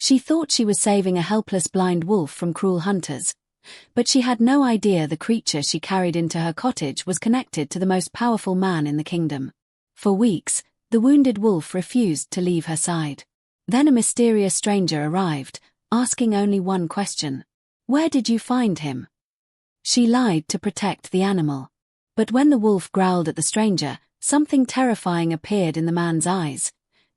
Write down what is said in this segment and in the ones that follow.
She thought she was saving a helpless blind wolf from cruel hunters, but she had no idea the creature she carried into her cottage was connected to the most powerful man in the kingdom. For weeks, the wounded wolf refused to leave her side. Then a mysterious stranger arrived, asking only one question. "Where did you find him?" She lied to protect the animal. But when the wolf growled at the stranger, something terrifying appeared in the man's eyes.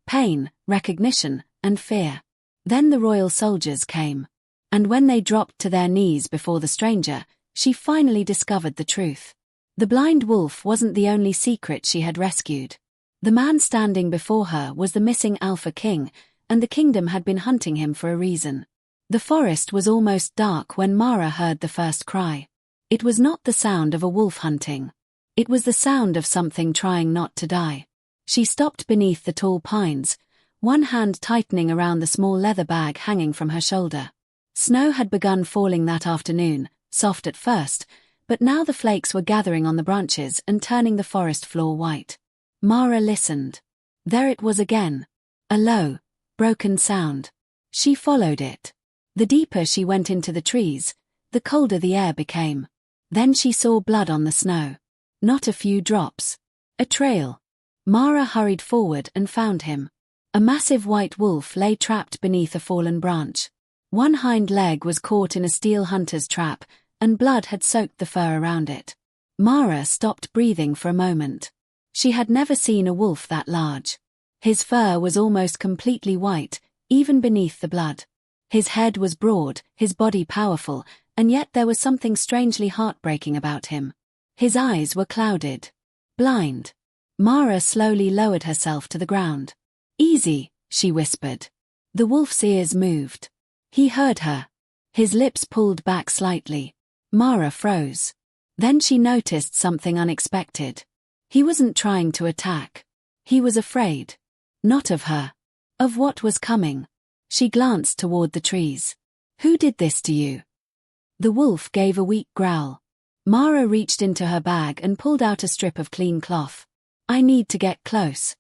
Pain, recognition, and fear. Then the royal soldiers came. And when they dropped to their knees before the stranger, she finally discovered the truth. The blind wolf wasn't the only secret she had rescued. The man standing before her was the missing Alpha King, and the kingdom had been hunting him for a reason. The forest was almost dark when Mara heard the first cry. It was not the sound of a wolf hunting. It was the sound of something trying not to die. She stopped beneath the tall pines, one hand tightening around the small leather bag hanging from her shoulder. Snow had begun falling that afternoon, soft at first, but now the flakes were gathering on the branches and turning the forest floor white. Mara listened. There it was again. A low, broken sound. She followed it. The deeper she went into the trees, the colder the air became. Then she saw blood on the snow. Not a few drops. A trail. Mara hurried forward and found him. A massive white wolf lay trapped beneath a fallen branch. One hind leg was caught in a steel hunter's trap, and blood had soaked the fur around it. Mara stopped breathing for a moment. She had never seen a wolf that large. His fur was almost completely white, even beneath the blood. His head was broad, his body powerful, and yet there was something strangely heartbreaking about him. His eyes were clouded. Blind. Mara slowly lowered herself to the ground. "Easy," she whispered. The wolf's ears moved. He heard her. His lips pulled back slightly. Mara froze. Then she noticed something unexpected. He wasn't trying to attack. He was afraid. Not of her. Of what was coming. She glanced toward the trees. "Who did this to you?" The wolf gave a weak growl. Mara reached into her bag and pulled out a strip of clean cloth. "I need to get close."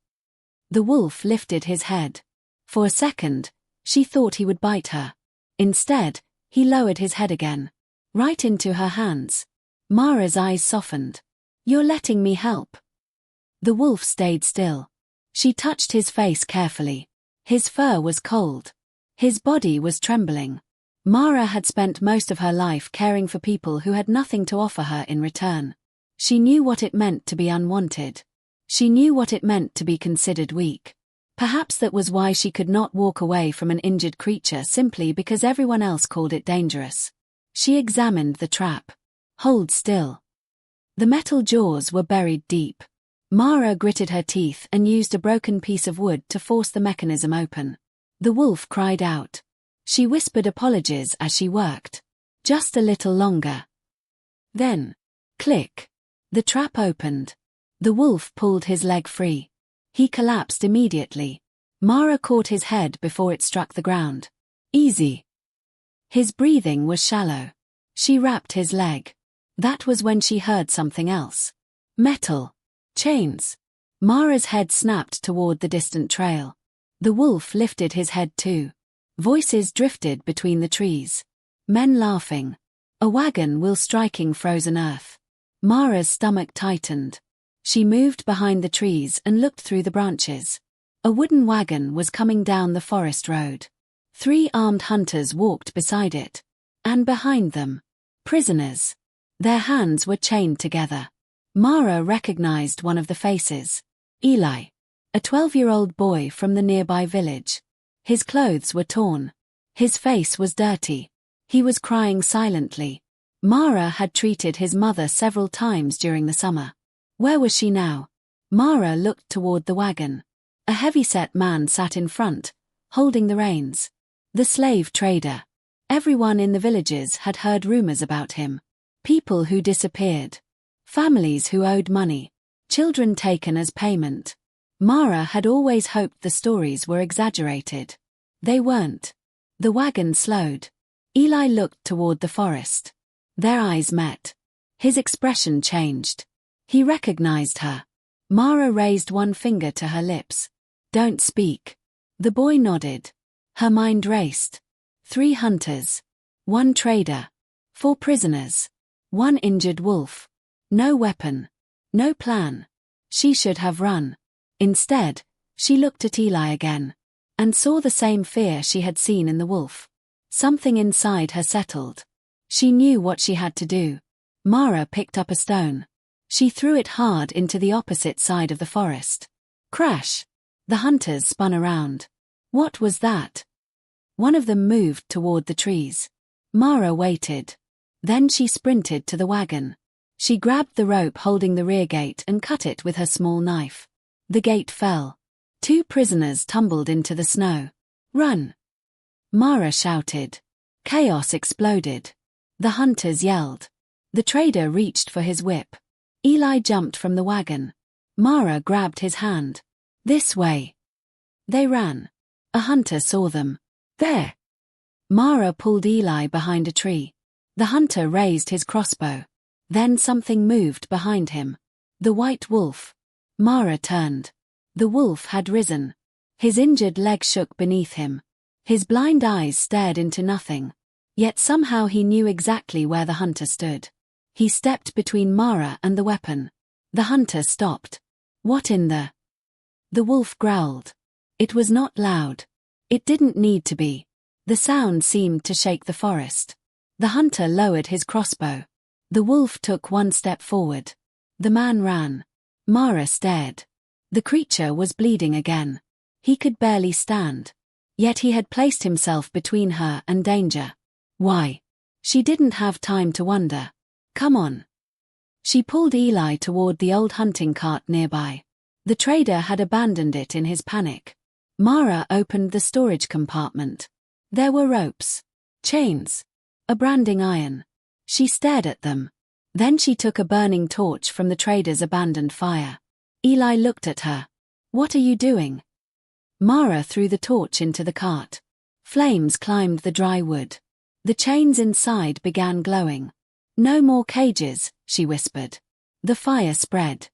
The wolf lifted his head. For a second, she thought he would bite her. Instead, he lowered his head again. Right into her hands. Mara's eyes softened. "You're letting me help." The wolf stayed still. She touched his face carefully. His fur was cold. His body was trembling. Mara had spent most of her life caring for people who had nothing to offer her in return. She knew what it meant to be unwanted. She knew what it meant to be considered weak. Perhaps that was why she could not walk away from an injured creature simply because everyone else called it dangerous. She examined the trap. Hold still. The metal jaws were buried deep. Mara gritted her teeth and used a broken piece of wood to force the mechanism open. The wolf cried out. She whispered apologies as she worked. Just a little longer. Then, click. The trap opened. The wolf pulled his leg free. He collapsed immediately. Mara caught his head before it struck the ground. "Easy." His breathing was shallow. She wrapped his leg. That was when she heard something else. Metal. Chains. Mara's head snapped toward the distant trail. The wolf lifted his head too. Voices drifted between the trees. Men laughing. A wagon wheel striking frozen earth. Mara's stomach tightened. She moved behind the trees and looked through the branches. A wooden wagon was coming down the forest road. 3 armed hunters walked beside it. And behind them, prisoners. Their hands were chained together. Mara recognized one of the faces. Eli. A 12-year-old boy from the nearby village. His clothes were torn. His face was dirty. He was crying silently. Mara had treated his mother several times during the summer. Where was she now? Mara looked toward the wagon. A heavy-set man sat in front, holding the reins. The slave trader. Everyone in the villages had heard rumors about him. People who disappeared. Families who owed money. Children taken as payment. Mara had always hoped the stories were exaggerated. They weren't. The wagon slowed. Eli looked toward the forest. Their eyes met. His expression changed. He recognized her. Mara raised one finger to her lips. "Don't speak." The boy nodded. Her mind raced. 3 hunters. 1 trader. 4 prisoners. 1 injured wolf. No weapon. No plan. She should have run. Instead, she looked at Eli again. And saw the same fear she had seen in the wolf. Something inside her settled. She knew what she had to do. Mara picked up a stone. She threw it hard into the opposite side of the forest. Crash! The hunters spun around. What was that? One of them moved toward the trees. Mara waited. Then she sprinted to the wagon. She grabbed the rope holding the rear gate and cut it with her small knife. The gate fell. 2 prisoners tumbled into the snow. Run! Mara shouted. Chaos exploded. The hunters yelled. The trader reached for his whip. Eli jumped from the wagon. Mara grabbed his hand. This way. They ran. A hunter saw them. There! Mara pulled Eli behind a tree. The hunter raised his crossbow. Then something moved behind him. The white wolf. Mara turned. The wolf had risen. His injured leg shook beneath him. His blind eyes stared into nothing. Yet somehow he knew exactly where the hunter stood. He stepped between Mara and the weapon. The hunter stopped. What in the? The wolf growled. It was not loud. It didn't need to be. The sound seemed to shake the forest. The hunter lowered his crossbow. The wolf took 1 step forward. The man ran. Mara stared. The creature was bleeding again. He could barely stand. Yet he had placed himself between her and danger. Why? She didn't have time to wonder. Come on. She pulled Eli toward the old hunting cart nearby. The trader had abandoned it in his panic. Mara opened the storage compartment. There were ropes, chains, a branding iron. She stared at them. Then she took a burning torch from the trader's abandoned fire. Eli looked at her. What are you doing? Mara threw the torch into the cart. Flames climbed the dry wood. The chains inside began glowing. No more cages, she whispered. The fire spread.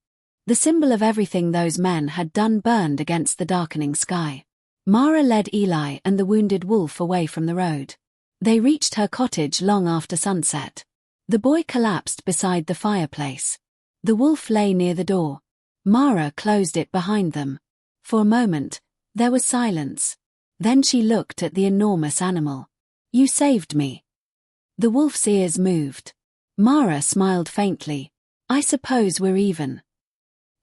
The symbol of everything those men had done burned against the darkening sky. Mara led Eli and the wounded wolf away from the road. They reached her cottage long after sunset. The boy collapsed beside the fireplace. The wolf lay near the door. Mara closed it behind them. For a moment, there was silence. Then she looked at the enormous animal. You saved me. The wolf's ears moved. Mara smiled faintly. I suppose we're even.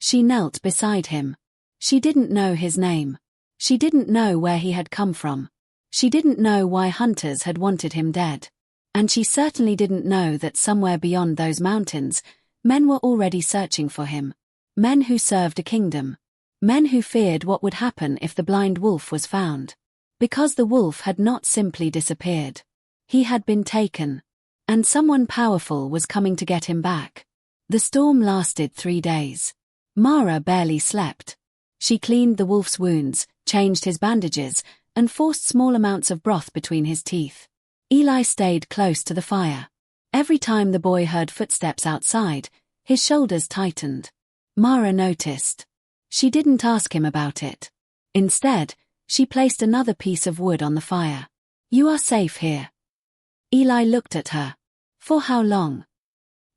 She knelt beside him. She didn't know his name. She didn't know where he had come from. She didn't know why hunters had wanted him dead. And she certainly didn't know that somewhere beyond those mountains, men were already searching for him. Men who served a kingdom. Men who feared what would happen if the blind wolf was found. Because the wolf had not simply disappeared. He had been taken. And someone powerful was coming to get him back. The storm lasted 3 days. Mara barely slept. She cleaned the wolf's wounds, changed his bandages, and forced small amounts of broth between his teeth. Eli stayed close to the fire. Every time the boy heard footsteps outside, his shoulders tightened. Mara noticed. She didn't ask him about it. Instead, she placed another piece of wood on the fire. You are safe here. Eli looked at her. For how long?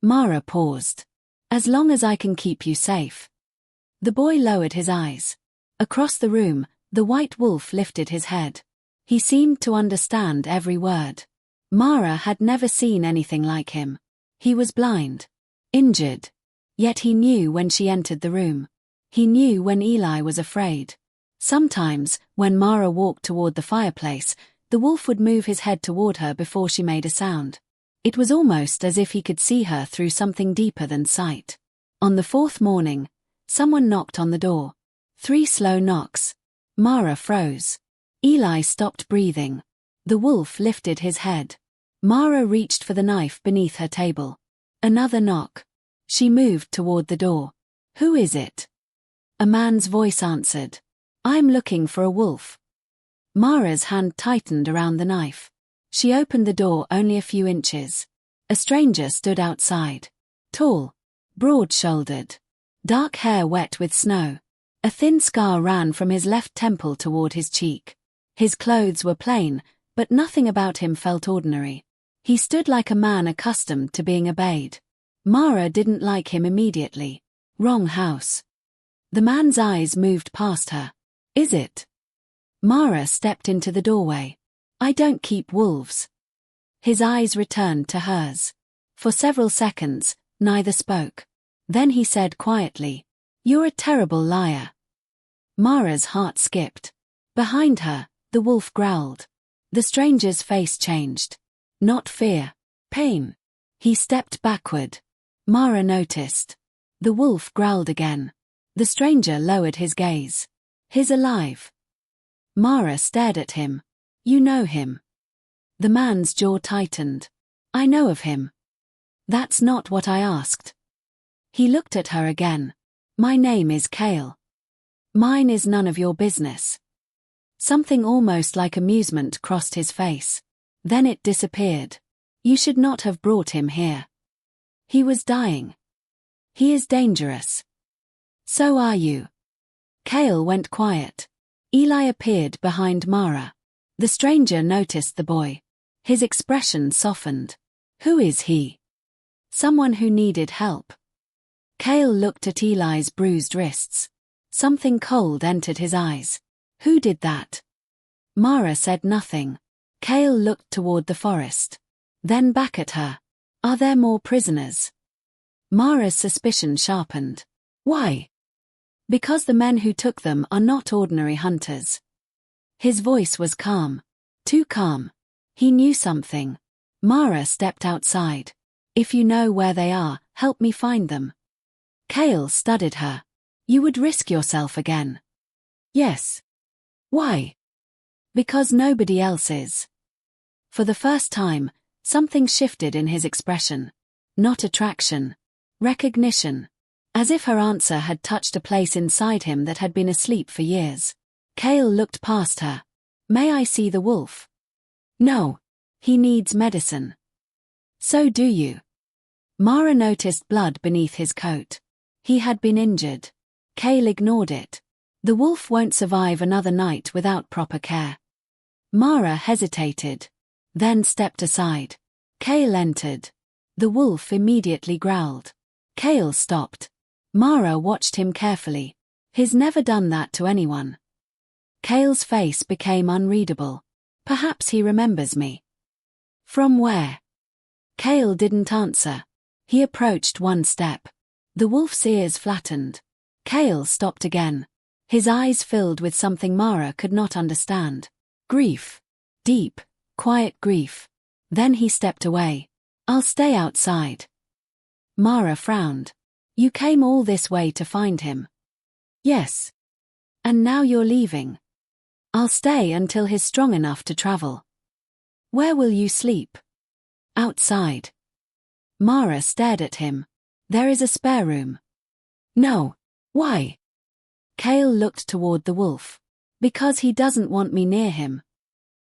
Mara paused. As long as I can keep you safe. The boy lowered his eyes. Across the room, the white wolf lifted his head. He seemed to understand every word. Mara had never seen anything like him. He was blind. Injured. Yet he knew when she entered the room. He knew when Eli was afraid. Sometimes, when Mara walked toward the fireplace, the wolf would move his head toward her before she made a sound. It was almost as if he could see her through something deeper than sight. On the 4th morning, someone knocked on the door. 3 slow knocks. Mara froze. Eli stopped breathing. The wolf lifted his head. Mara reached for the knife beneath her table. Another knock. She moved toward the door. Who is it? A man's voice answered. I'm looking for a wolf. Mara's hand tightened around the knife. She opened the door only a few inches. A stranger stood outside. Tall. Broad-shouldered. Dark hair wet with snow. A thin scar ran from his left temple toward his cheek. His clothes were plain, but nothing about him felt ordinary. He stood like a man accustomed to being obeyed. Mara didn't like him immediately. Wrong house. The man's eyes moved past her. Is it? Mara stepped into the doorway. I don't keep wolves. His eyes returned to hers. For several seconds, neither spoke. Then he said quietly, You're a terrible liar. Mara's heart skipped. Behind her, the wolf growled. The stranger's face changed. Not fear. Pain. He stepped backward. Mara noticed. The wolf growled again. The stranger lowered his gaze. He's alive. Mara stared at him. You know him. The man's jaw tightened. I know of him. That's not what I asked. He looked at her again. My name is Kael. Mine is none of your business. Something almost like amusement crossed his face. Then it disappeared. You should not have brought him here. He was dying. He is dangerous. So are you. Kael went quiet. Eli appeared behind Mara. The stranger noticed the boy. His expression softened. Who is he? Someone who needed help. Kael looked at Eli's bruised wrists. Something cold entered his eyes. Who did that? Mara said nothing. Kael looked toward the forest. Then back at her. Are there more prisoners? Mara's suspicion sharpened. Why? Because the men who took them are not ordinary hunters. His voice was calm. Too calm. He knew something. Mara stepped outside. If you know where they are, help me find them. Kael studied her. You would risk yourself again. Yes. Why? Because nobody else is. For the first time, something shifted in his expression. Not attraction. Recognition. As if her answer had touched a place inside him that had been asleep for years. Kael looked past her. May I see the wolf? No. He needs medicine. So do you. Mara noticed blood beneath his coat. He had been injured. Kael ignored it. The wolf won't survive another night without proper care. Mara hesitated. Then stepped aside. Kael entered. The wolf immediately growled. Kael stopped. Mara watched him carefully. He's never done that to anyone. Kael's face became unreadable. Perhaps he remembers me. From where? Kael didn't answer. He approached one step. The wolf's ears flattened. Kael stopped again. His eyes filled with something Mara could not understand. Grief. Deep, quiet grief. Then he stepped away. I'll stay outside. Mara frowned. You came all this way to find him. Yes. And now you're leaving. I'll stay until he's strong enough to travel. Where will you sleep? Outside. Mara stared at him. There is a spare room. No. Why? Kael looked toward the wolf. Because he doesn't want me near him.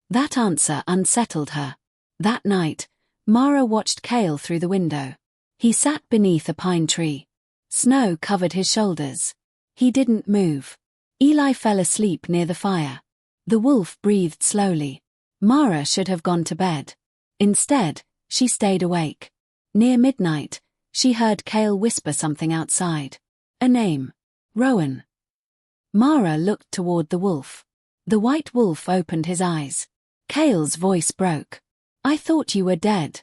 That answer unsettled her. That night, Mara watched Kael through the window. He sat beneath a pine tree. Snow covered his shoulders. He didn't move. Eli fell asleep near the fire. The wolf breathed slowly. Mara should have gone to bed. Instead, she stayed awake. Near midnight, she heard Kael whisper something outside. A name. Rowan. Mara looked toward the wolf. The white wolf opened his eyes. Kael's voice broke. I thought you were dead.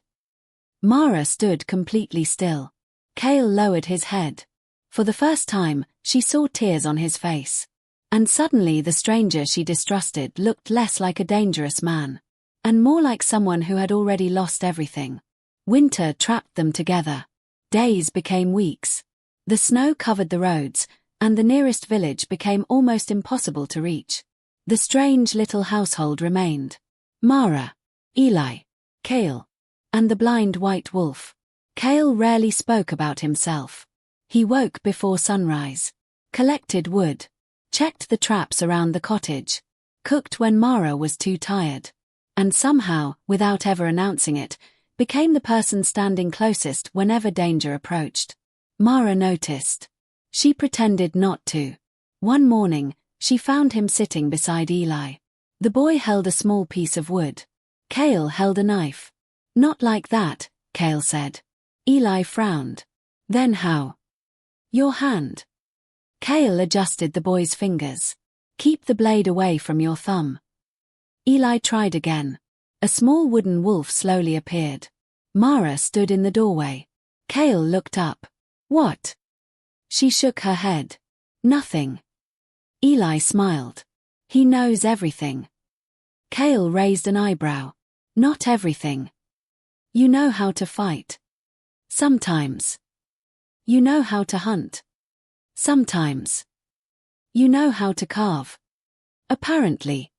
Mara stood completely still. Kael lowered his head. For the first time, she saw tears on his face. And suddenly the stranger she distrusted looked less like a dangerous man. And more like someone who had already lost everything. Winter trapped them together. Days became weeks. The snow covered the roads, and the nearest village became almost impossible to reach. The strange little household remained. Mara, Eli, Kael, and the blind white wolf. Kael rarely spoke about himself. He woke before sunrise, collected wood, checked the traps around the cottage, cooked when Mara was too tired, and somehow, without ever announcing it, became the person standing closest whenever danger approached. Mara noticed. She pretended not to. One morning, she found him sitting beside Eli. The boy held a small piece of wood. Kael held a knife. Not like that, Kael said. Eli frowned. Then how? Your hand. Kael adjusted the boy's fingers. Keep the blade away from your thumb. Eli tried again. A small wooden wolf slowly appeared. Mara stood in the doorway. Kael looked up. What? She shook her head. Nothing. Eli smiled. He knows everything. Kael raised an eyebrow. Not everything. You know how to fight. Sometimes. You know how to hunt. Sometimes. You know how to carve. Apparently.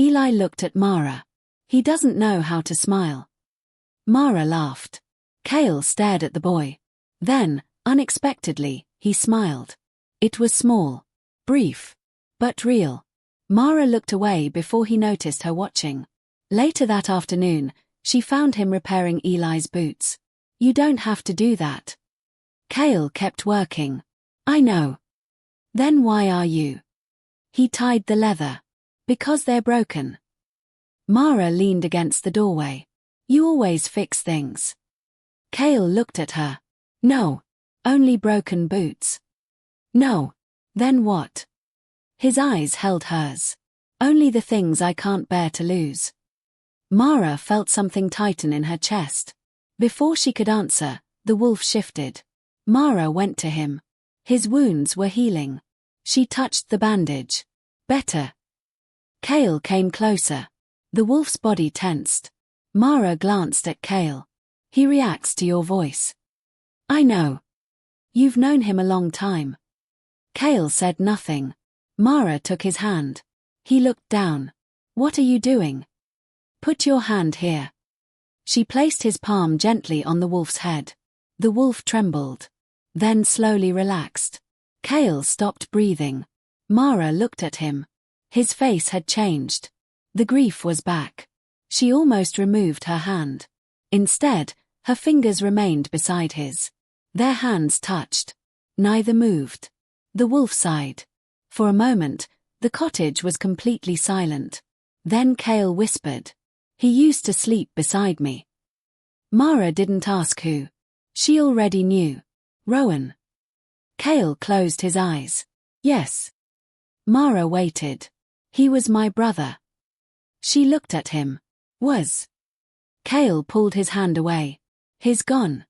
Eli looked at Mara. He doesn't know how to smile. Mara laughed. Kael stared at the boy. Then, unexpectedly, he smiled. It was small, brief, but real. Mara looked away before he noticed her watching. Later that afternoon, she found him repairing Eli's boots. You don't have to do that. Kael kept working. I know. Then why are you? He tied the leather. Because they're broken. Mara leaned against the doorway. You always fix things. Kael looked at her. No. Only broken boots. No. Then what? His eyes held hers. Only the things I can't bear to lose. Mara felt something tighten in her chest. Before she could answer, the wolf shifted. Mara went to him. His wounds were healing. She touched the bandage. Better. Kael came closer. The wolf's body tensed. Mara glanced at Kael. He reacts to your voice. I know. You've known him a long time. Kael said nothing. Mara took his hand. He looked down. What are you doing? Put your hand here. She placed his palm gently on the wolf's head. The wolf trembled. Then slowly relaxed. Kael stopped breathing. Mara looked at him. His face had changed. The grief was back. She almost removed her hand. Instead, her fingers remained beside his. Their hands touched. Neither moved. The wolf sighed. For a moment, the cottage was completely silent. Then Kael whispered. He used to sleep beside me. Mara didn't ask who. She already knew. Rowan. Kael closed his eyes. Yes. Mara waited. He was my brother. She looked at him. Was. Kael pulled his hand away. He's gone.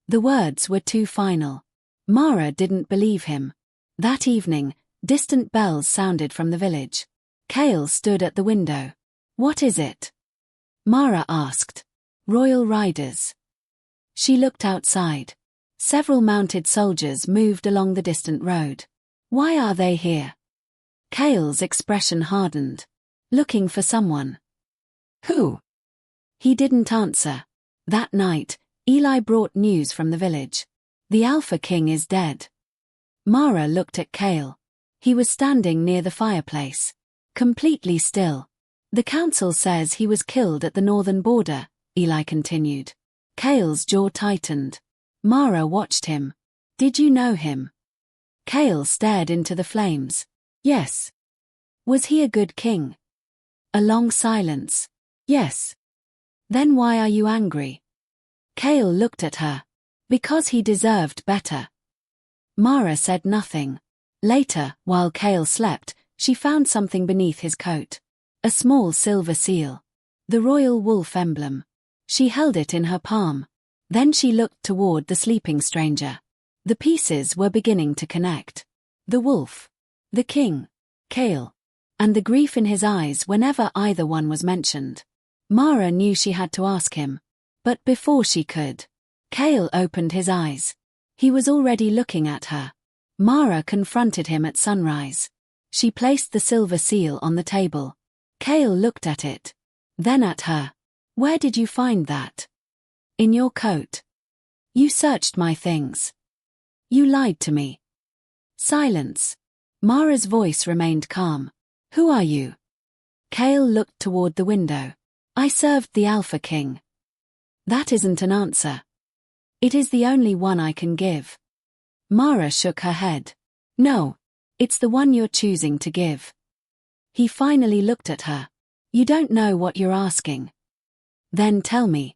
The words were too final. Mara didn't believe him. That evening, distant bells sounded from the village. Kael stood at the window. What is it? Mara asked. Royal riders. She looked outside. Several mounted soldiers moved along the distant road. Why are they here? Kael's expression hardened. Looking for someone. Who? He didn't answer. That night, Eli brought news from the village. The Alpha King is dead. Mara looked at Kael. He was standing near the fireplace. Completely still. The council says he was killed at the northern border, Eli continued. Kael's jaw tightened. Mara watched him. Did you know him? Kael stared into the flames. Yes. Was he a good king? A long silence. Yes. Then why are you angry? Kael looked at her. Because he deserved better. Mara said nothing. Later, while Kael slept, she found something beneath his coat. A small silver seal. The royal wolf emblem. She held it in her palm. Then she looked toward the sleeping stranger. The pieces were beginning to connect. The wolf. The king. Kael. And the grief in his eyes whenever either one was mentioned. Mara knew she had to ask him. But before she could, Kael opened his eyes. He was already looking at her. Mara confronted him at sunrise. She placed the silver seal on the table. Kael looked at it. Then at her. Where did you find that? In your coat. You searched my things. You lied to me. Silence. Mara's voice remained calm. Who are you? Kael looked toward the window. I served the Alpha King. That isn't an answer. It is the only one I can give. Mara shook her head. No. It's the one you're choosing to give. He finally looked at her. You don't know what you're asking. Then tell me.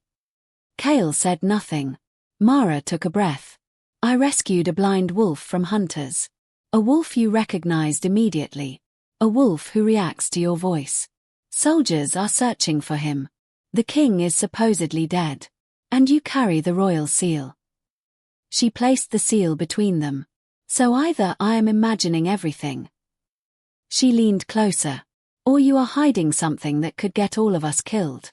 Kael said nothing. Mara took a breath. I rescued a blind wolf from hunters. A wolf you recognized immediately. A wolf who reacts to your voice. Soldiers are searching for him. The king is supposedly dead. And you carry the royal seal. She placed the seal between them. So either I am imagining everything. She leaned closer. Or you are hiding something that could get all of us killed.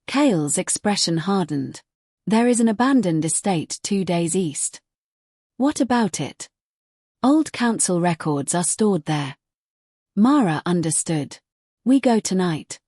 Kael's expression hardened. There is an abandoned estate 2 days east. What about it? Old council records are stored there. Mara understood. We go tonight.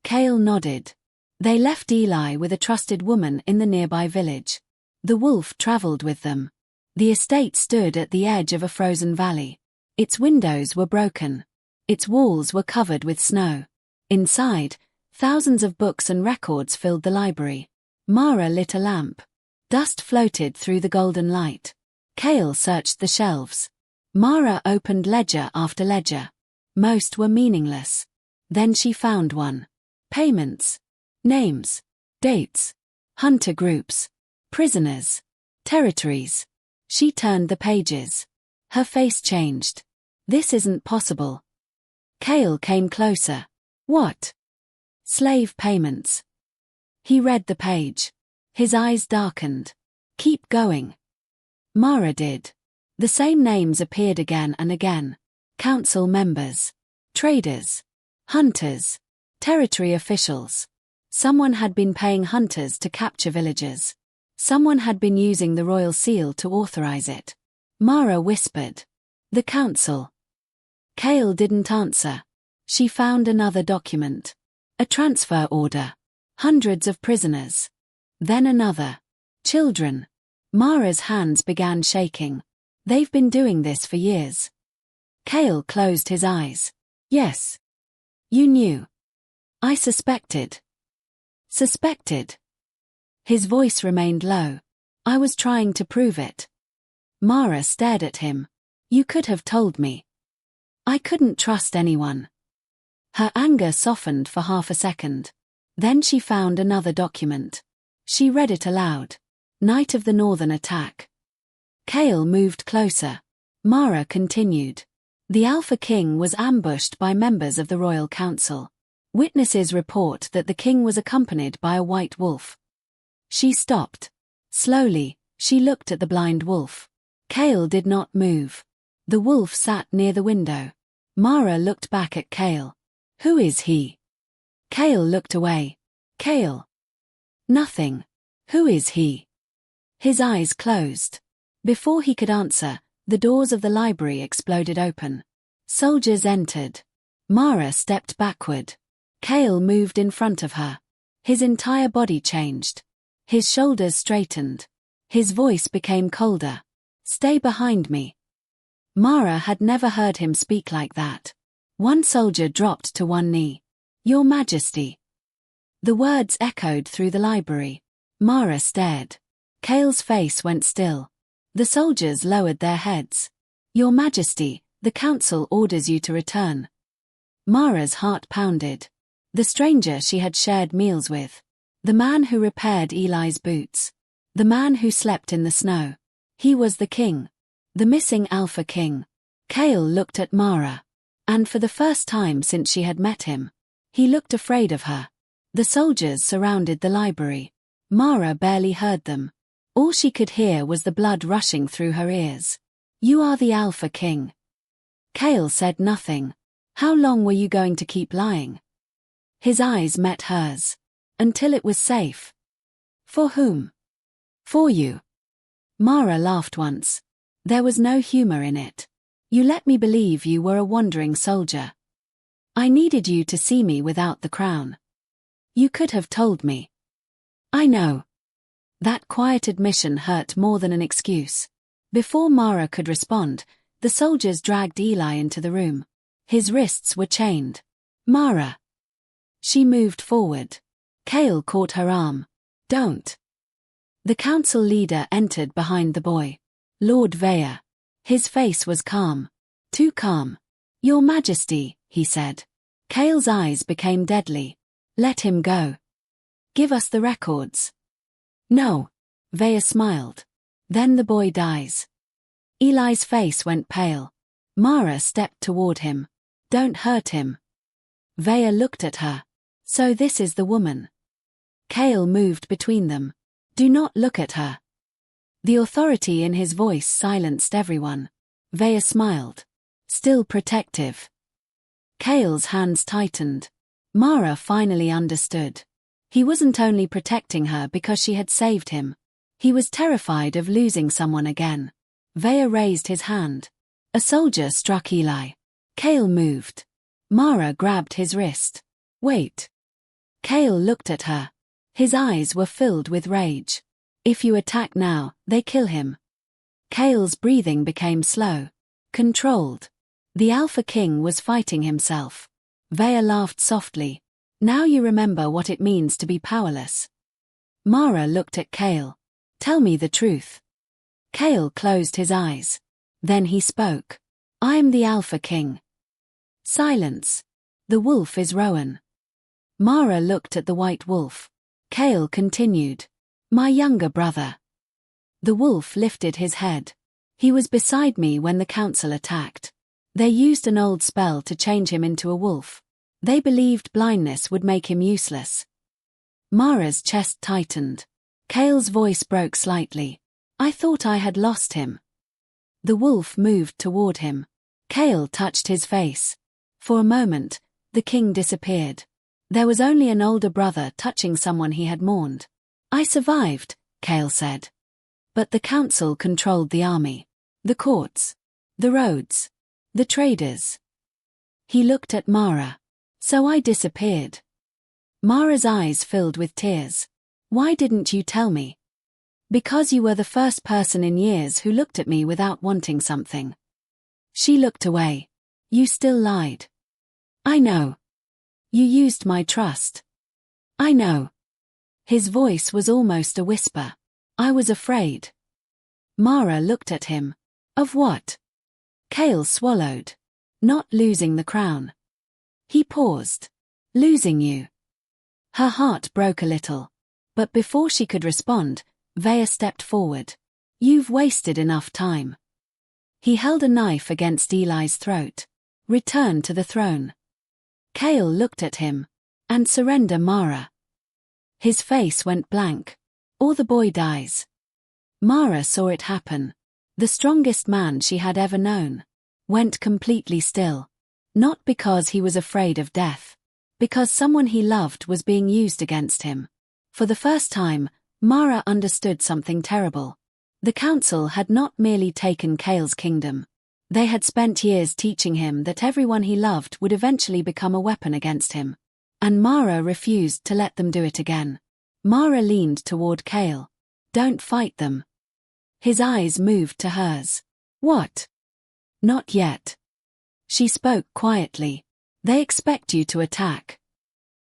Kael nodded. They left Eli with a trusted woman in the nearby village. The wolf traveled with them. The estate stood at the edge of a frozen valley. Its windows were broken. Its walls were covered with snow. Inside, thousands of books and records filled the library. Mara lit a lamp. Dust floated through the golden light. Kael searched the shelves. Mara opened ledger after ledger. Most were meaningless. Then she found one. Payments. Names. Dates. Hunter groups. Prisoners. Territories. She turned the pages. Her face changed. This isn't possible. Kael came closer. What? Slave payments. He read the page. His eyes darkened. Keep going. Mara did. The same names appeared again and again. Council members. Traders. Hunters. Territory officials. Someone had been paying hunters to capture villagers. Someone had been using the royal seal to authorize it. Mara whispered. The council. Kael didn't answer. She found another document. A transfer order. Hundreds of prisoners. Then another. Children. Mara's hands began shaking. They've been doing this for years. Kael closed his eyes. Yes. You knew. I suspected. Suspected. His voice remained low. I was trying to prove it. Mara stared at him. You could have told me. I couldn't trust anyone. Her anger softened for half a second. Then she found another document. She read it aloud. Night of the Northern Attack. Kael moved closer. Mara continued. The Alpha King was ambushed by members of the Royal Council. Witnesses report that the king was accompanied by a white wolf. She stopped. Slowly, she looked at the blind wolf. Kael did not move. The wolf sat near the window. Mara looked back at Kael. Who is he? Kael looked away. Kael. Nothing. Who is he? His eyes closed. Before he could answer, the doors of the library exploded open. Soldiers entered. Mara stepped backward. Kael moved in front of her. His entire body changed. His shoulders straightened. His voice became colder. Stay behind me. Mara had never heard him speak like that. One soldier dropped to one knee. Your Majesty. The words echoed through the library. Mara stared. Kael's face went still. The soldiers lowered their heads. Your Majesty, the council orders you to return. Mara's heart pounded. The stranger she had shared meals with. The man who repaired Eli's boots. The man who slept in the snow. He was the king. The missing Alpha King. Kael looked at Mara. And for the first time since she had met him, he looked afraid of her. The soldiers surrounded the library. Mara barely heard them. All she could hear was the blood rushing through her ears. You are the Alpha King. Kael said nothing. How long were you going to keep lying? His eyes met hers. Until it was safe. For whom? For you. Mara laughed once. There was no humor in it. You let me believe you were a wandering soldier. I needed you to see me without the crown. You could have told me. I know. That quiet admission hurt more than an excuse. Before Mara could respond, the soldiers dragged Eli into the room. His wrists were chained. Mara. She moved forward. Kael caught her arm. Don't. The council leader entered behind the boy. Lord Vaya. His face was calm. Too calm. Your Majesty, he said. Kael's eyes became deadly. Let him go. Give us the records. No. Vaya smiled. Then the boy dies. Eli's face went pale. Mara stepped toward him. Don't hurt him. Vaya looked at her. So this is the woman. Kael moved between them. Do not look at her. The authority in his voice silenced everyone. Vaya smiled. Still protective. Kael's hands tightened. Mara finally understood. He wasn't only protecting her because she had saved him. He was terrified of losing someone again. Vaya raised his hand. A soldier struck Eli. Kael moved. Mara grabbed his wrist. Wait. Kael looked at her. His eyes were filled with rage. If you attack now, they kill him. Kael's breathing became slow. Controlled. The Alpha King was fighting himself. Vaya laughed softly. Now you remember what it means to be powerless. Mara looked at Kael. Tell me the truth. Kael closed his eyes. Then he spoke. I am the Alpha King. Silence. The wolf is Rowan. Mara looked at the white wolf. Kael continued. My younger brother. The wolf lifted his head. He was beside me when the council attacked. They used an old spell to change him into a wolf. They believed blindness would make him useless. Mara's chest tightened. Kael's voice broke slightly. I thought I had lost him. The wolf moved toward him. Kael touched his face. For a moment, the king disappeared. There was only an older brother touching someone he had mourned. I survived, Kael said. But the council controlled the army, the courts, the roads, the traders. He looked at Mara. So I disappeared. Mara's eyes filled with tears. Why didn't you tell me? Because you were the first person in years who looked at me without wanting something. She looked away. You still lied. I know. You used my trust. I know. His voice was almost a whisper. I was afraid. Mara looked at him. Of what? Kael swallowed. Not losing the crown. He paused. Losing you. Her heart broke a little. But before she could respond, Vaya stepped forward. You've wasted enough time. He held a knife against Eli's throat. Return to the throne. Kael looked at him. And surrender Mara. His face went blank. Or the boy dies. Mara saw it happen. The strongest man she had ever known. Went completely still. Not because he was afraid of death. Because someone he loved was being used against him. For the first time, Mara understood something terrible. The council had not merely taken Kael's kingdom. They had spent years teaching him that everyone he loved would eventually become a weapon against him. And Mara refused to let them do it again. Mara leaned toward Kael. Don't fight them. His eyes moved to hers. What? Not yet. She spoke quietly. They expect you to attack.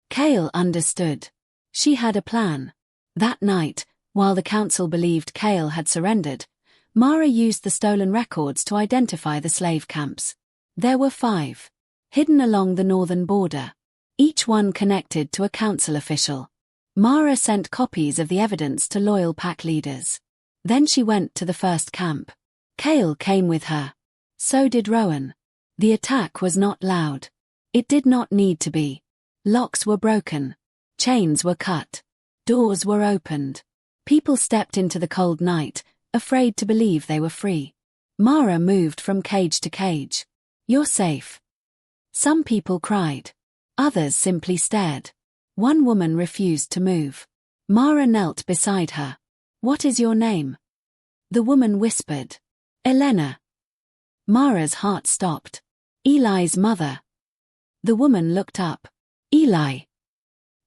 Kael understood. She had a plan. That night, while the council believed Kael had surrendered, Mara used the stolen records to identify the slave camps. There were 5. Hidden along the northern border. Each one connected to a council official. Mara sent copies of the evidence to loyal pack leaders. Then she went to the first camp. Kael came with her. So did Rowan. The attack was not loud. It did not need to be. Locks were broken. Chains were cut. Doors were opened. People stepped into the cold night, afraid to believe they were free. Mara moved from cage to cage. You're safe. Some people cried. Others simply stared. One woman refused to move. Mara knelt beside her. What is your name? The woman whispered. Elena. Mara's heart stopped. Eli's mother. The woman looked up. Eli.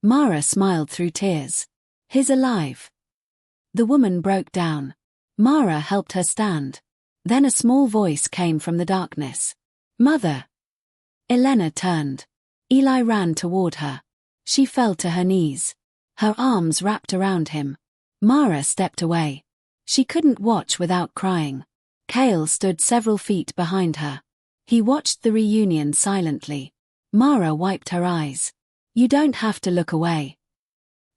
Mara smiled through tears. He's alive. The woman broke down. Mara helped her stand. Then a small voice came from the darkness. Mother. Elena turned. Eli ran toward her. She fell to her knees. Her arms wrapped around him. Mara stepped away. She couldn't watch without crying. Kael stood several feet behind her. He watched the reunion silently. Mara wiped her eyes. You don't have to look away.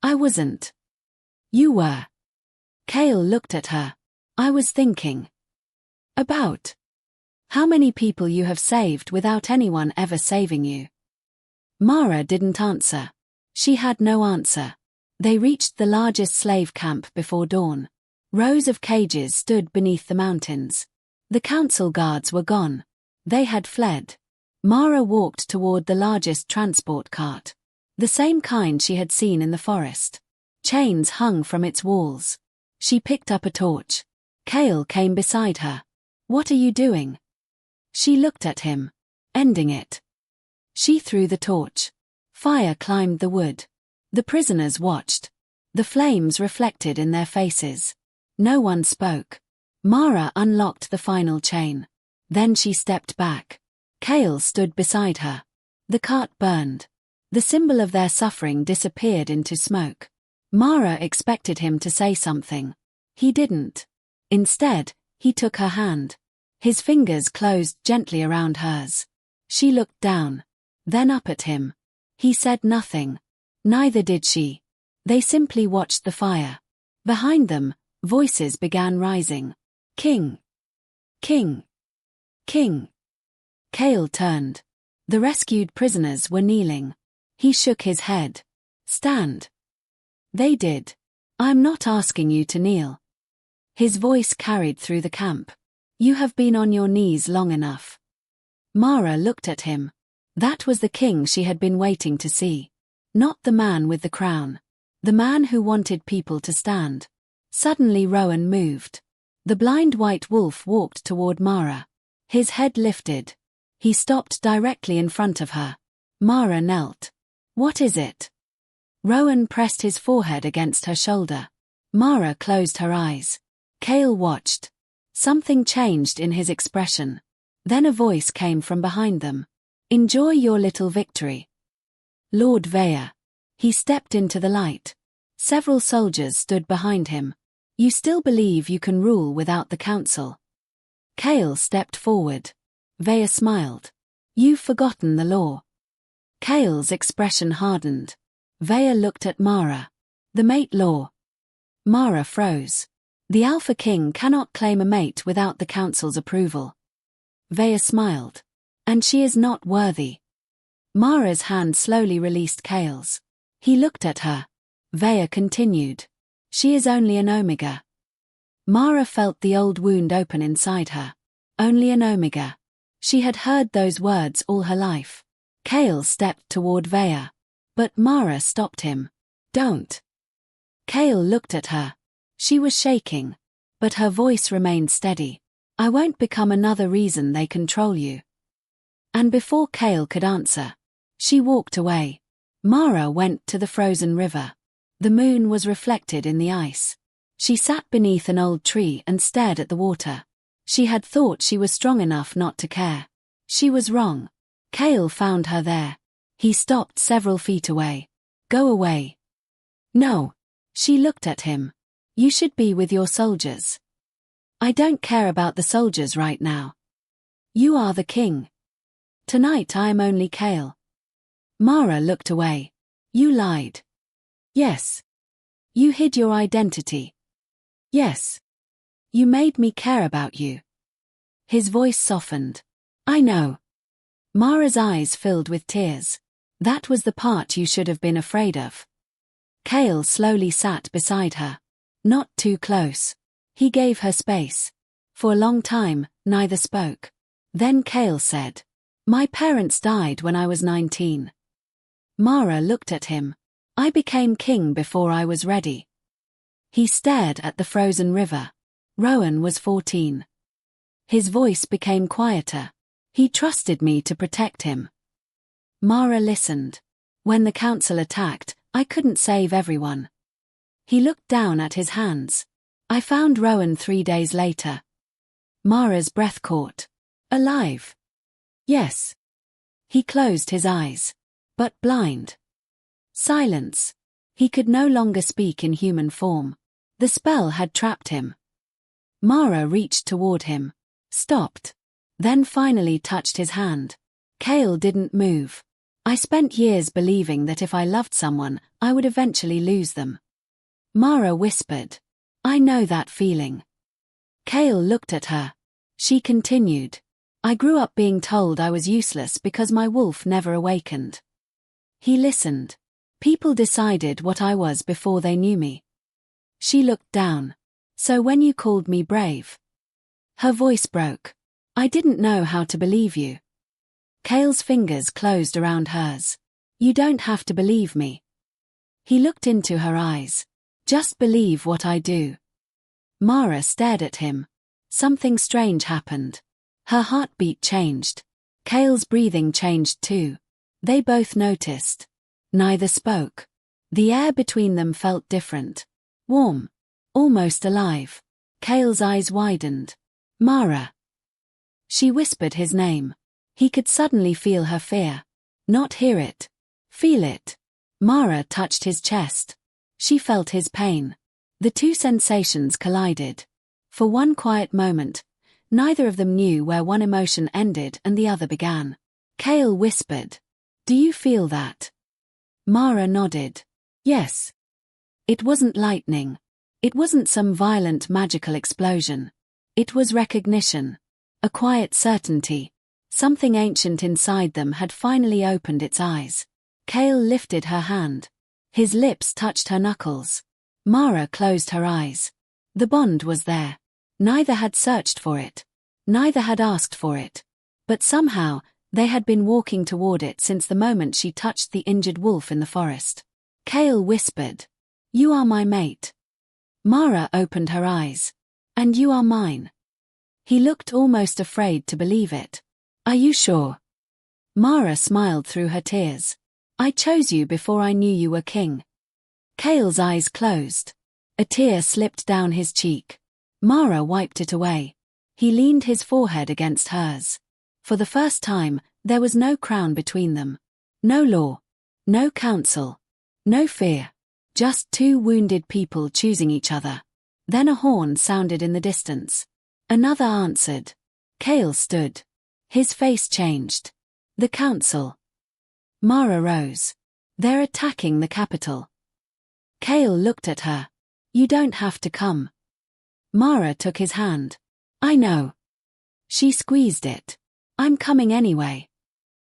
I wasn't. You were. Kael looked at her. I was thinking. About how many people you have saved without anyone ever saving you. Mara didn't answer. She had no answer. They reached the largest slave camp before dawn. Rows of cages stood beneath the mountains. The council guards were gone. They had fled. Mara walked toward the largest transport cart. The same kind she had seen in the forest. Chains hung from its walls. She picked up a torch. Kael came beside her. What are you doing? She looked at him. Ending it. She threw the torch. Fire climbed the wood. The prisoners watched. The flames reflected in their faces. No one spoke. Mara unlocked the final chain. Then she stepped back. Kael stood beside her. The cart burned. The symbol of their suffering disappeared into smoke. Mara expected him to say something. He didn't. Instead, he took her hand. His fingers closed gently around hers. She looked down. Then up at him. He said nothing. Neither did she. They simply watched the fire. Behind them, voices began rising. King! King! King! Kael turned. The rescued prisoners were kneeling. He shook his head. Stand. They did. I'm not asking you to kneel. His voice carried through the camp. You have been on your knees long enough. Mara looked at him. That was the king she had been waiting to see. Not the man with the crown. The man who wanted people to stand. Suddenly Rowan moved. The blind white wolf walked toward Mara. His head lifted. He stopped directly in front of her. Mara knelt. What is it? Rowan pressed his forehead against her shoulder. Mara closed her eyes. Kael watched. Something changed in his expression. Then a voice came from behind them. Enjoy your little victory. Lord Vaya. He stepped into the light. Several soldiers stood behind him. You still believe you can rule without the council? Kael stepped forward. Vaya smiled. You've forgotten the law. Kael's expression hardened. Vaya looked at Mara. The mate law. Mara froze. The Alpha King cannot claim a mate without the council's approval. Vaya smiled. And she is not worthy. Mara's hand slowly released Kael's. He looked at her. Vaya continued. She is only an Omega. Mara felt the old wound open inside her. Only an Omega. She had heard those words all her life. Kael stepped toward Vaya. But Mara stopped him. Don't. Kael looked at her. She was shaking. But her voice remained steady. I won't become another reason they control you. And before Kael could answer, she walked away. Mara went to the frozen river. The moon was reflected in the ice. She sat beneath an old tree and stared at the water. She had thought she was strong enough not to care. She was wrong. Kael found her there. He stopped several feet away. Go away. No. She looked at him. You should be with your soldiers. I don't care about the soldiers right now. You are the king. Tonight I am only Kael. Mara looked away. You lied. Yes. You hid your identity. Yes. You made me care about you. His voice softened. I know. Mara's eyes filled with tears. That was the part you should have been afraid of. Kael slowly sat beside her. Not too close. He gave her space. For a long time, neither spoke. Then Kael said, My parents died when I was 19. Mara looked at him. I became king before I was ready. He stared at the frozen river. Rowan was 14. His voice became quieter. He trusted me to protect him. Mara listened. When the council attacked, I couldn't save everyone. He looked down at his hands. I found Rowan 3 days later. Mara's breath caught. Alive. Yes. He closed his eyes. But blind. Silence. He could no longer speak in human form. The spell had trapped him. Mara reached toward him. Stopped. Then finally touched his hand. Kael didn't move. I spent years believing that if I loved someone, I would eventually lose them. Mara whispered. I know that feeling. Kael looked at her. She continued. I grew up being told I was useless because my wolf never awakened. He listened. People decided what I was before they knew me. She looked down. So when you called me brave? Her voice broke. I didn't know how to believe you. Kael's fingers closed around hers. You don't have to believe me. He looked into her eyes. Just believe what I do. Mara stared at him. Something strange happened. Her heartbeat changed. Kael's breathing changed too. They both noticed. Neither spoke. The air between them felt different. Warm. Almost alive. Kael's eyes widened. Mara. She whispered his name. He could suddenly feel her fear. Not hear it. Feel it. Mara touched his chest. She felt his pain. The two sensations collided. For one quiet moment, neither of them knew where one emotion ended and the other began. Kael whispered. Do you feel that? Mara nodded. Yes. It wasn't lightning. It wasn't some violent magical explosion. It was recognition. A quiet certainty. Something ancient inside them had finally opened its eyes. Kael lifted her hand. His lips touched her knuckles. Mara closed her eyes. The bond was there. Neither had searched for it. Neither had asked for it. But somehow, they had been walking toward it since the moment she touched the injured wolf in the forest. Kael whispered. You are my mate. Mara opened her eyes. And you are mine. He looked almost afraid to believe it. Are you sure? Mara smiled through her tears. I chose you before I knew you were king. Kael's eyes closed. A tear slipped down his cheek. Mara wiped it away. He leaned his forehead against hers. For the first time, there was no crown between them. No law. No counsel. No fear. Just two wounded people choosing each other. Then a horn sounded in the distance. Another answered. Kael stood. His face changed. The council. Mara rose. They're attacking the capital. Kael looked at her. You don't have to come. Mara took his hand. I know. She squeezed it. I'm coming anyway.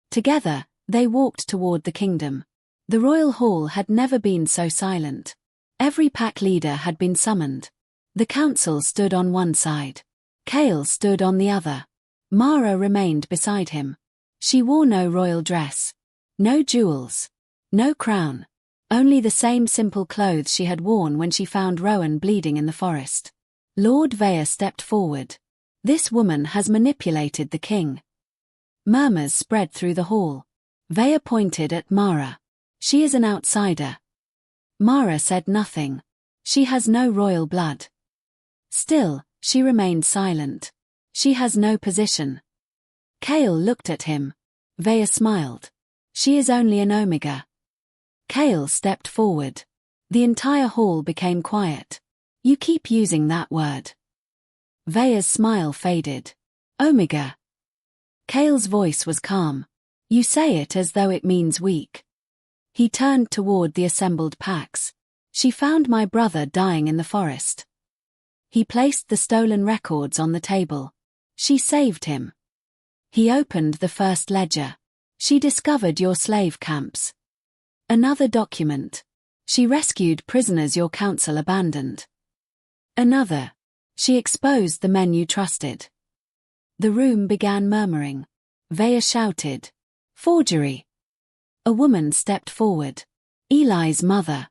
Together, they walked toward the kingdom. The royal hall had never been so silent. Every pack leader had been summoned. The council stood on one side. Kael stood on the other. Mara remained beside him. She wore no royal dress. No jewels. No crown. Only the same simple clothes she had worn when she found Rowan bleeding in the forest. Lord Vaya stepped forward. This woman has manipulated the king. Murmurs spread through the hall. Vaya pointed at Mara. She is an outsider. Mara said nothing. She has no royal blood. Still, she remained silent. She has no position. Kael looked at him. Vaya smiled. She is only an Omega. Kael stepped forward. The entire hall became quiet. You keep using that word. Vaya's smile faded. Omega. Kael's voice was calm. You say it as though it means weak. He turned toward the assembled packs. She found my brother dying in the forest. He placed the stolen records on the table. She saved him. He opened the first ledger. She discovered your slave camps. Another document. She rescued prisoners your council abandoned. Another. She exposed the men you trusted. The room began murmuring. Vaya shouted. Forgery. A woman stepped forward. Eli's mother.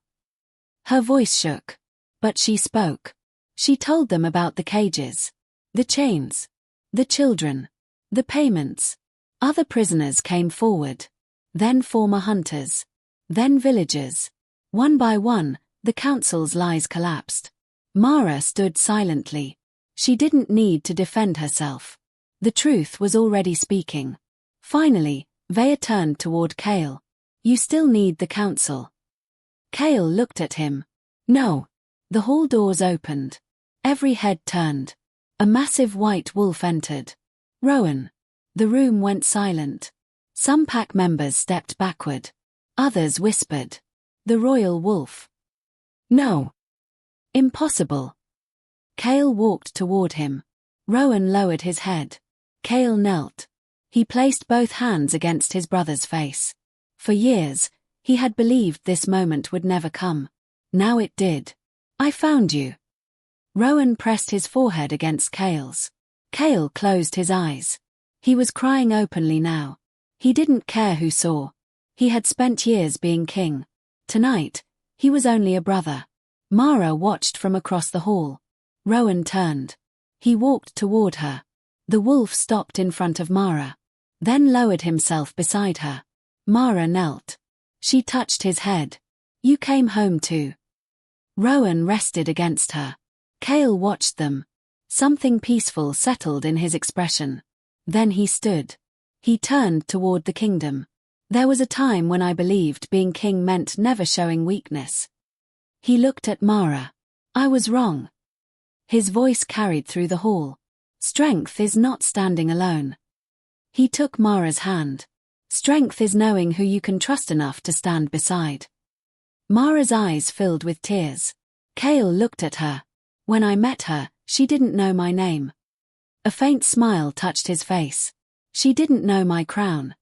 Her voice shook. But she spoke. She told them about the cages. The chains. The children. The payments. Other prisoners came forward. Then former hunters. Then villagers. One by one, the council's lies collapsed. Mara stood silently. She didn't need to defend herself. The truth was already speaking. Finally, Vaya turned toward Kael. You still need the council. Kael looked at him. No. The hall doors opened. Every head turned. A massive white wolf entered. Rowan. The room went silent. Some pack members stepped backward. Others whispered, "The royal wolf." "No. Impossible." Kael walked toward him. Rowan lowered his head. Kael knelt. He placed both hands against his brother's face. For years, he had believed this moment would never come. Now it did. "I found you." Rowan pressed his forehead against Kael's. Kael closed his eyes. He was crying openly now. He didn't care who saw. He had spent years being king. Tonight, he was only a brother. Mara watched from across the hall. Rowan turned. He walked toward her. The wolf stopped in front of Mara, then lowered himself beside her. Mara knelt. She touched his head. "You came home too." Rowan rested against her. Kael watched them. Something peaceful settled in his expression. Then he stood. He turned toward the kingdom. "There was a time when I believed being king meant never showing weakness." He looked at Mara. "I was wrong." His voice carried through the hall. "Strength is not standing alone." He took Mara's hand. "Strength is knowing who you can trust enough to stand beside." Mara's eyes filled with tears. Kael looked at her. "When I met her, she didn't know my name." A faint smile touched his face. "She didn't know my crown."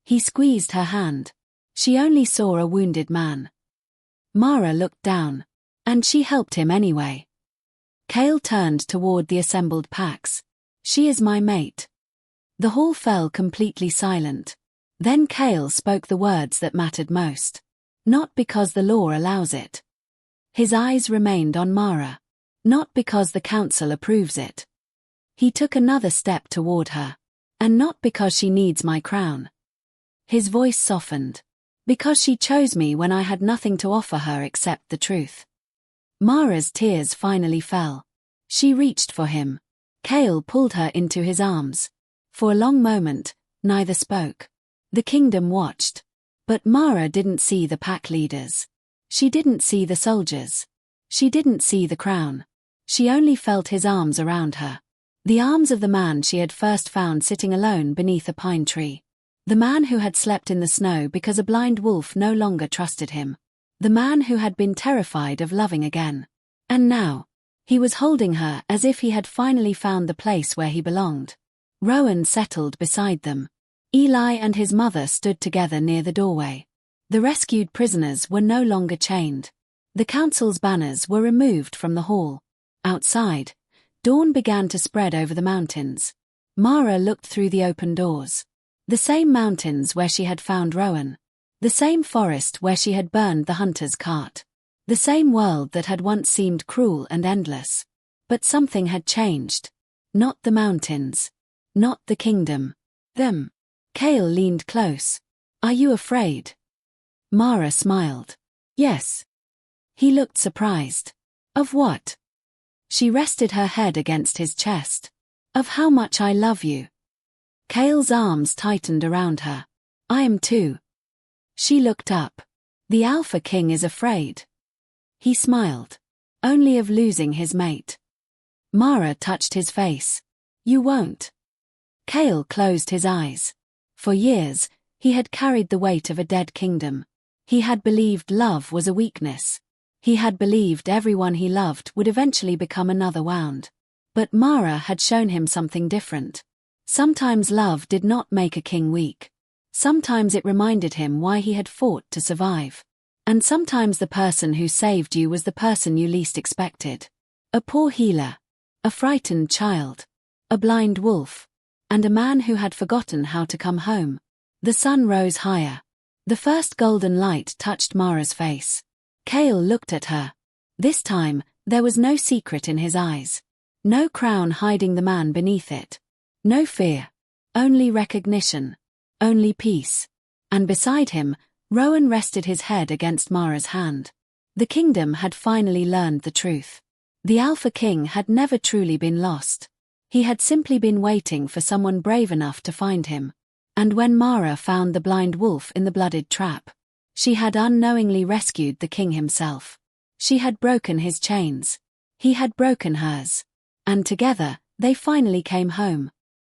He squeezed her hand. "She only saw a wounded man." Mara looked down. "And she helped him anyway." Kael turned toward the assembled packs. "She is my mate." The hall fell completely silent. Then Kael spoke the words that mattered most. "Not because the law allows it." His eyes remained on Mara. "Not because the council approves it." He took another step toward her. "And not because she needs my crown." His voice softened. "Because she chose me when I had nothing to offer her except the truth." Mara's tears finally fell. She reached for him. Kael pulled her into his arms. For a long moment, neither spoke. The kingdom watched. But Mara didn't see the pack leaders. She didn't see the soldiers. She didn't see the crown. She only felt his arms around her. The arms of the man she had first found sitting alone beneath a pine tree. The man who had slept in the snow because a blind wolf no longer trusted him. The man who had been terrified of loving again. And now, he was holding her as if he had finally found the place where he belonged. Rowan settled beside them. Eli and his mother stood together near the doorway. The rescued prisoners were no longer chained. The council's banners were removed from the hall. Outside, dawn began to spread over the mountains. Mara looked through the open doors. The same mountains where she had found Rowan. The same forest where she had burned the hunter's cart. The same world that had once seemed cruel and endless. But something had changed. Not the mountains. Not the kingdom. Them. Kael leaned close. "Are you afraid?" Mara smiled. "Yes." He looked surprised. "Of what?" She rested her head against his chest. "Of how much I love you." Kael's arms tightened around her. "I am too." She looked up. "The Alpha King is afraid." He smiled. "Only of losing his mate." Mara touched his face. "You won't." Kael closed his eyes. For years, he had carried the weight of a dead kingdom. He had believed love was a weakness. He had believed everyone he loved would eventually become another wound. But Mara had shown him something different. Sometimes love did not make a king weak. Sometimes it reminded him why he had fought to survive. And sometimes the person who saved you was the person you least expected. A poor healer. A frightened child. A blind wolf. And a man who had forgotten how to come home. The sun rose higher. The first golden light touched Mara's face. Kael looked at her. This time, there was no secret in his eyes. No crown hiding the man beneath it. No fear. Only recognition. Only peace. And beside him, Rowan rested his head against Mara's hand. The kingdom had finally learned the truth. The Alpha King had never truly been lost. He had simply been waiting for someone brave enough to find him. And when Mara found the blind wolf in the blooded trap, she had unknowingly rescued the king himself. She had broken his chains. He had broken hers. And together, they finally came home.